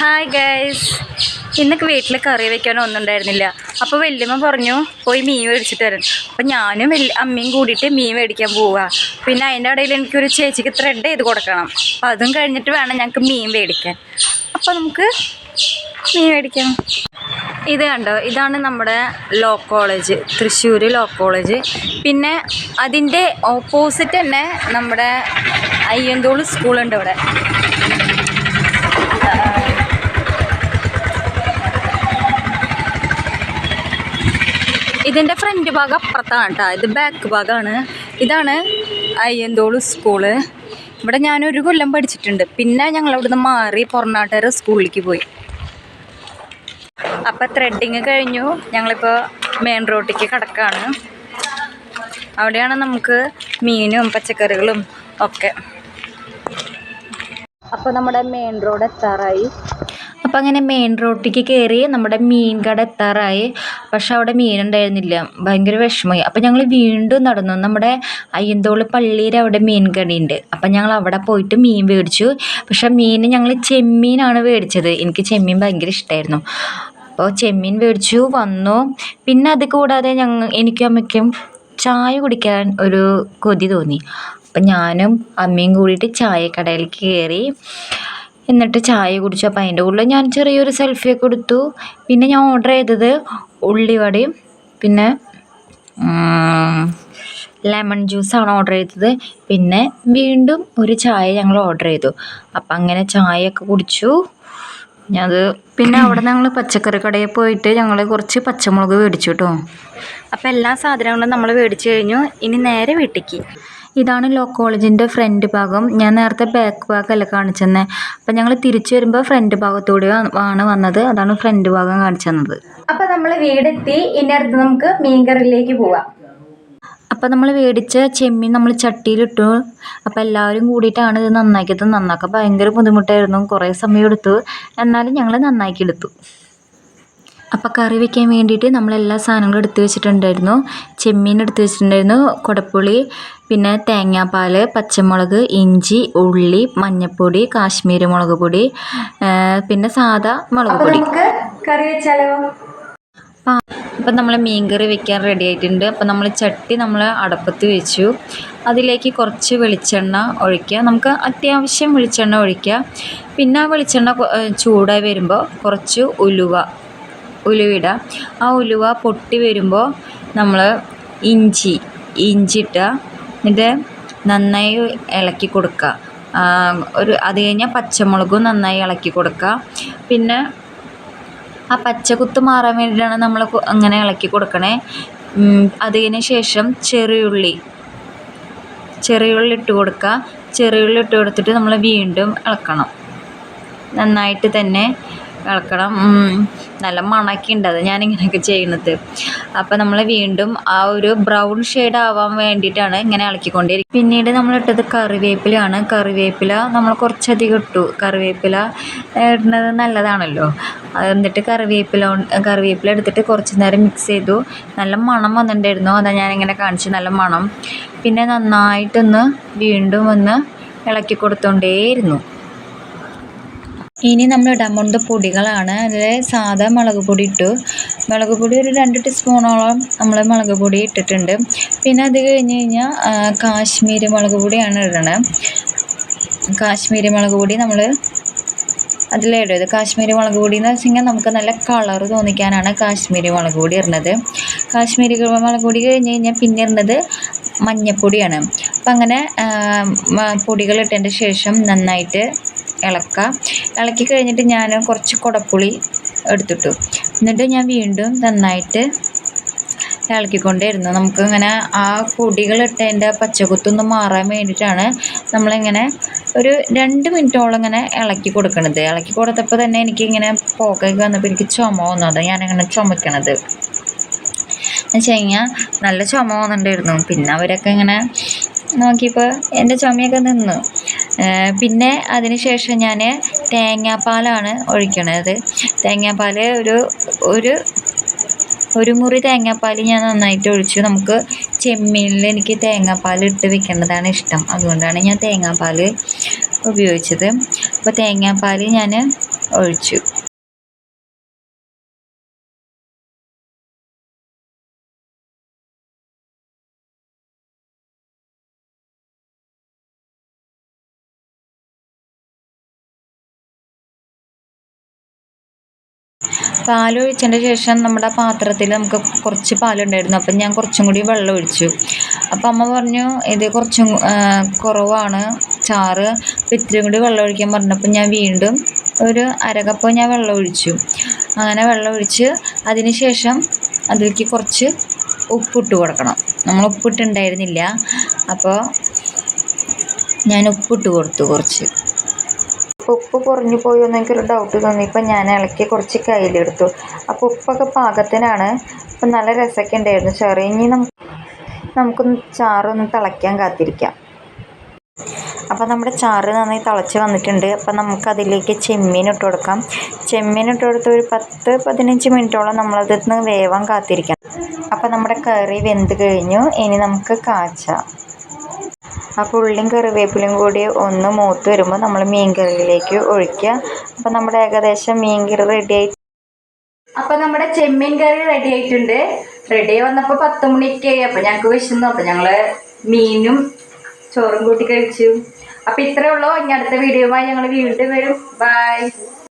Hi guys, ഇന്നൊക്കെ വീട്ടിൽ കറി വെക്കാനൊന്നും ഉണ്ടായിരുന്നില്ല. അപ്പോൾ വല്യമ്മ പറഞ്ഞു പോയി മീൻ മേടിച്ചിട്ട് വരാൻ. അപ്പോൾ ഞാനും അമ്മയും കൂടിയിട്ട് മീൻ മേടിക്കാൻ പോവുക. പിന്നെ അതിൻ്റെ ഇടയിൽ എനിക്കൊരു ചേച്ചിക്ക് ത്രെഡ് ചെയ്ത് കൊടുക്കണം. അപ്പോൾ അതും കഴിഞ്ഞിട്ട് വേണം ഞങ്ങൾക്ക് മീൻ മേടിക്കാൻ. അപ്പോൾ നമുക്ക് മീൻ മേടിക്കാം. ഇത് കണ്ടോ, ഇതാണ് നമ്മുടെ law college, Thrissur law college. പിന്നെ അതിൻ്റെ ഓപ്പോസിറ്റ് തന്നെ നമ്മുടെ അയ്യന്തോൾ സ്കൂളുണ്ട് ഇവിടെ. ഇതിൻ്റെ ഫ്രണ്ട് ഭാഗം അപ്പുറത്താണ് കേട്ടോ, ഇത് ബാക്ക് ഭാഗമാണ്. ഇതാണ് അയ്യന്തോൾ സ്കൂള്. ഇവിടെ ഞാനൊരു കൊല്ലം പഠിച്ചിട്ടുണ്ട്. പിന്നെ ഞങ്ങളവിടുന്ന് മാറി പൊറനാട്ടുകര സ്കൂളിലേക്ക് പോയി. അപ്പം ത്രെഡിങ് കഴിഞ്ഞു, ഞങ്ങളിപ്പോൾ മെയിൻ റോഡിലേക്ക് കിടക്കുകയാണ്. അവിടെയാണ് നമുക്ക് മീനും പച്ചക്കറികളും ഒക്കെ. അപ്പോൾ നമ്മുടെ മെയിൻ റോഡ് എത്താറായി. അപ്പം അങ്ങനെ മെയിൻ റോഡിലേക്ക് കയറി നമ്മുടെ മീൻ കട എത്താറായി. പക്ഷെ അവിടെ മീനുണ്ടായിരുന്നില്ല, ഭയങ്കര വിഷമമായി. അപ്പം ഞങ്ങൾ വീണ്ടും നടന്നു. നമ്മുടെ അയ്യന്തോൾ പള്ളിയുടെ അവിടെ മീൻ കടയുണ്ട്. അപ്പം ഞങ്ങൾ അവിടെ പോയിട്ട് മീൻ മേടിച്ചു. പക്ഷെ മീൻ ഞങ്ങൾ ചെമ്മീനാണ് മേടിച്ചത്. എനിക്ക് ചെമ്മീൻ ഭയങ്കര ഇഷ്ടമായിരുന്നു. അപ്പോൾ ചെമ്മീൻ മേടിച്ചു വന്നു. പിന്നെ അത് കൂടാതെ എനിക്കും അമ്മയ്ക്കും ചായ കുടിക്കാൻ ഒരു കൊതി തോന്നി. അപ്പം ഞാനും അമ്മയും കൂടിയിട്ട് ചായക്കടയിലേക്ക് കയറി. എന്നിട്ട് ചായ കുടിച്ചു. അപ്പം അതിൻ്റെ ഉള്ളിൽ ഞാൻ ചെറിയൊരു സെൽഫിയൊക്കെ എടുത്തു. പിന്നെ ഞാൻ ഓർഡർ ചെയ്തത് ഉള്ളിവടയും പിന്നെ ലെമൺ ജ്യൂസാണ് ഓർഡർ ചെയ്തത്. പിന്നെ വീണ്ടും ഒരു ചായ ഞങ്ങൾ ഓർഡർ ചെയ്തു. അപ്പം അങ്ങനെ ചായയൊക്കെ കുടിച്ചു. പിന്നെ അവിടെ ഞങ്ങൾ പച്ചക്കറി കടയിൽ പോയിട്ട് ഞങ്ങൾ കുറച്ച് പച്ചമുളക് മേടിച്ചു കേട്ടോ. അപ്പം എല്ലാ സാധനങ്ങളും നമ്മൾ മേടിച്ചു കഴിഞ്ഞു. ഇനി നേരെ വീട്ടിലേക്ക്. ഇതാണ് ലോ കോളേജിൻ്റെ ഫ്രണ്ട് ഭാഗം. ഞാൻ നേരത്തെ ബാക്ക് ഭാഗമല്ല കാണിച്ചെന്നെ. അപ്പം ഞങ്ങൾ തിരിച്ചു വരുമ്പോൾ ഫ്രണ്ട് ഭാഗത്തൂടെ ആണ് വന്നത്. അതാണ് ഫ്രണ്ട് ഭാഗം കാണിച്ചു തന്നത്. അപ്പം നമ്മൾ വീടെത്തി. ഇനി അടുത്ത് നമുക്ക് മീൻകറിയിലേക്ക് പോവാം. അപ്പം നമ്മൾ മേടിച്ച ചെമ്മീൻ നമ്മൾ ചട്ടിയിലിട്ടു. അപ്പം എല്ലാവരും കൂടിയിട്ടാണ് ഇത് നന്നാക്കിയത്. നന്നാക്കാൻ ഭയങ്കര ബുദ്ധിമുട്ടായിരുന്നു, കുറേ സമയം എടുത്തു. എന്നാലും ഞങ്ങൾ നന്നാക്കിയെടുത്തു. അപ്പം കറി വയ്ക്കാൻ വേണ്ടിയിട്ട് നമ്മളെല്ലാ സാധനങ്ങളും എടുത്ത് വെച്ചിട്ടുണ്ടായിരുന്നു. ചെമ്മീൻ എടുത്ത് വെച്ചിട്ടുണ്ടായിരുന്നു, കുടപ്പുളി, പിന്നെ തേങ്ങാപ്പാൽ, പച്ചമുളക്, ഇഞ്ചി, ഉള്ളി, മഞ്ഞൾപ്പൊടി, കാശ്മീരി മുളക് പൊടി, പിന്നെ സാദാ മുളക് പൊടി. കറി വെച്ചാലോ? അപ്പം നമ്മൾ മീൻ കറി വെക്കാൻ റെഡി ആയിട്ടുണ്ട്. അപ്പം നമ്മൾ ചട്ടി അടപ്പത്ത് വെച്ചു. അതിലേക്ക് കുറച്ച് വെളിച്ചെണ്ണ ഒഴിക്കുക. നമുക്ക് അത്യാവശ്യം വെളിച്ചെണ്ണ ഒഴിക്കുക. പിന്നെ ആ വെളിച്ചെണ്ണ ചൂടായി വരുമ്പോൾ കുറച്ച് ഉലുവിടുക. ആ ഉലുവ പൊട്ടി വരുമ്പോൾ നമ്മൾ ഇഞ്ചി ഇടുക. എന്നിട്ട് നന്നായി ഇളക്കി കൊടുക്കുക. അത് കഴിഞ്ഞാൽ പച്ചമുളകും നന്നായി ഇളക്കി കൊടുക്കുക. പിന്നെ ആ പച്ചക്കുത്ത് മാറാൻ വേണ്ടിയിട്ടാണ് നമ്മൾ അങ്ങനെ ഇളക്കി കൊടുക്കണേ. അതിന് ശേഷം ചെറിയുള്ളി ഇട്ട് കൊടുക്കുക. ചെറിയുള്ളി ഇട്ട് കൊടുത്തിട്ട് നമ്മൾ വീണ്ടും ഇളക്കണം. നന്നായിട്ട് തന്നെ ഇളക്കണം. നല്ല മണമൊക്കെ ഉണ്ട് അത് ഞാനിങ്ങനെയൊക്കെ ചെയ്യുന്നത്. അപ്പോൾ നമ്മൾ വീണ്ടും ആ ഒരു ബ്രൗൺ ഷെയ്ഡ് ആവാൻ വേണ്ടിയിട്ടാണ് ഇങ്ങനെ ഇളക്കിക്കൊണ്ടിരിക്കുന്നത്. പിന്നീട് നമ്മളിട്ടത് കറിവേപ്പിലയാണ്. കറിവേപ്പില നമ്മൾ കുറച്ചധികം ഇട്ടു. കറിവേപ്പില ഇടുന്നത് നല്ലതാണല്ലോ. എന്നിട്ട് കറിവേപ്പില എടുത്തിട്ട് കുറച്ച് നേരം മിക്സ് ചെയ്തു. നല്ല മണം വന്നിട്ടുണ്ടായിരുന്നു, അതാണ് ഞാനിങ്ങനെ കാണിച്ചു, നല്ല മണം. പിന്നെ നന്നായിട്ടൊന്ന് വീണ്ടും ഒന്ന് ഇളക്കി കൊടുത്തോണ്ടേയിരുന്നു. ഇനി നമ്മൾ ഇടാൻ പോകുന്നത് പൊടികളാണ്. അതിൽ സാധാ മുളക് പൊടി ഇട്ടു. മുളക് പൊടി ഒരു 2 ടീസ്പൂണോളം നമ്മൾ മുളക് പൊടി ഇട്ടിട്ടുണ്ട്. പിന്നെ അത് കഴിഞ്ഞ് കഴിഞ്ഞാൽ കാശ്മീരി മുളക് പൊടിയാണ് ഇടണത്. കാശ്മീരി മുളക് പൊടി നമ്മൾ അതിലിടരുത്. കാശ്മീരി മുളക് പൊടി എന്ന് വെച്ച് കഴിഞ്ഞാൽ നമുക്ക് നല്ല കളർ തോന്നിക്കാനാണ് കാശ്മീരി മുളക് പൊടി ഇടുന്നത്. കാശ്മീരി മുളക് പൊടി കഴിഞ്ഞ് കഴിഞ്ഞാൽ പിന്നെ ഇടുന്നത് മഞ്ഞൾപ്പൊടിയാണ്. അപ്പം അങ്ങനെ പൊടികൾ ഇട്ടതിൻ്റെ ശേഷം നന്നായിട്ട് ഇളക്കി കഴിഞ്ഞിട്ട് ഞാൻ കുറച്ച് കുടപ്പുളി എടുത്തിട്ടു. എന്നിട്ട് ഞാൻ വീണ്ടും നന്നായിട്ട് ഇളക്കിക്കൊണ്ടേയിരുന്നു. നമുക്കിങ്ങനെ ആ പൊടികളിട്ടതിൻ്റെ പച്ചക്കുത്തൊന്ന് മാറാൻ വേണ്ടിയിട്ടാണ് നമ്മളിങ്ങനെ ഒരു 2 മിനിറ്റോളം ഇങ്ങനെ ഇളക്കി കൊടുക്കണത്. ഇളക്കി കൊടുത്തപ്പോൾ തന്നെ എനിക്കിങ്ങനെ പുകയൊക്കെ വന്നപ്പോൾ എനിക്ക് ചുമ വന്നത്. ഞാനിങ്ങനെ ചുമക്കണത് എന്ന് വെച്ച് കഴിഞ്ഞാൽ നല്ല ചുമ വന്നിട്ടുണ്ടായിരുന്നു. പിന്നെ അവരൊക്കെ ഇങ്ങനെ നോക്കിയപ്പോൾ എൻ്റെ ചുമയൊക്കെ നിന്നു. പിന്നെ അതിന് ശേഷം ഞാൻ തേങ്ങാപ്പാലാണ് ഒഴിക്കണത്. തേങ്ങാപ്പാൽ ഒരു മുറി തേങ്ങാപ്പാൽ ഞാൻ നന്നായിട്ട് ഒഴിച്ചു. നമുക്ക് ചെമ്മീനിൽ എനിക്ക് തേങ്ങാപ്പാൽ ഇട്ട് വെക്കേണ്ടതാണ് ഇഷ്ടം, അതുകൊണ്ടാണ് ഞാൻ തേങ്ങാപ്പാൽ ഉപയോഗിച്ചത്. അപ്പോൾ തേങ്ങാപ്പാൽ ഞാൻ ഒഴിച്ചു. പാലൊഴിച്ചതിൻ്റെ ശേഷം നമ്മുടെ പാത്രത്തിൽ നമുക്ക് കുറച്ച് പാലുണ്ടായിരുന്നു. അപ്പം ഞാൻ കുറച്ചും കൂടി വെള്ളം ഒഴിച്ചു. അപ്പം അമ്മ പറഞ്ഞു ഇത് കുറച്ചും കുറവാണ് ചാറ്, അപ്പം ഇത്തിരിയും കൂടി വെള്ളം ഒഴിക്കാൻ പറഞ്ഞപ്പോൾ ഞാൻ വീണ്ടും ഒരു അരകപ്പ് ഞാൻ വെള്ളം ഒഴിച്ചു. അങ്ങനെ വെള്ളം ഒഴിച്ച് അതിന് ശേഷം അതിലേക്ക് കുറച്ച് ഉപ്പിട്ട് കൊടുക്കണം. നമ്മൾ ഉപ്പിട്ടുണ്ടായിരുന്നില്ല, അപ്പോൾ ഞാൻ ഉപ്പിട്ട് കൊടുത്തു കുറച്ച്. ഉപ്പ് കുറഞ്ഞു പോയോ എന്ന് എനിക്കൊരു ഡൗട്ട് തോന്നിയപ്പോൾ ഞാൻ ഇളക്കി കുറച്ച് കയ്യിലെടുത്തു. അപ്പോൾ ഉപ്പൊക്കെ പാകത്തിനാണ്. അപ്പം നല്ല രസമൊക്കെ ഉണ്ടായിരുന്നു ചാറ്. ഇനി നമുക്കൊന്ന് ചാറൊന്ന് തിളയ്ക്കാൻ കാത്തിരിക്കാം. അപ്പോൾ നമ്മുടെ ചാറ് നന്നായി തിളച്ച് വന്നിട്ടുണ്ട്. അപ്പം നമുക്കതിലേക്ക് ചെമ്മീൻ ഇട്ട് കൊടുക്കാം. ചെമ്മീൻ ഇട്ട് കൊടുത്ത് ഒരു 10-15 മിനിറ്റോളം നമ്മളതിന്ന് വേവാൻ കാത്തിരിക്കാം. അപ്പം നമ്മുടെ കറി വെന്ത് കഴിഞ്ഞു. ഇനി നമുക്ക് കാച്ചാം. അപ്പോൾ ഉള്ളിയും കറിവേപ്പിലയും കൂടി ഒന്ന് മൂത്ത് വരുമ്പോൾ നമ്മൾ മീൻ കറിയിലേക്ക് ഒഴിക്കുക. അപ്പോൾ നമ്മുടെ ഏകദേശം മീൻ കറി റെഡിയായി. അപ്പോൾ നമ്മുടെ ചെമ്മീൻ കറി റെഡി ആയിട്ടുണ്ട്. റെഡി വന്നപ്പോൾ 10 മണിയൊക്കെ ആയി. അപ്പോൾ ഞങ്ങൾക്ക് വിശന്നു. അപ്പോൾ ഞങ്ങൾ മീനും ചോറും കൂട്ടി കഴിച്ചു. അപ്പോൾ ഇത്രയേ ഉള്ളൂ. ഇനി അടുത്ത വീഡിയോയുമായി ഞങ്ങൾ വീണ്ടും വരും. ബൈ.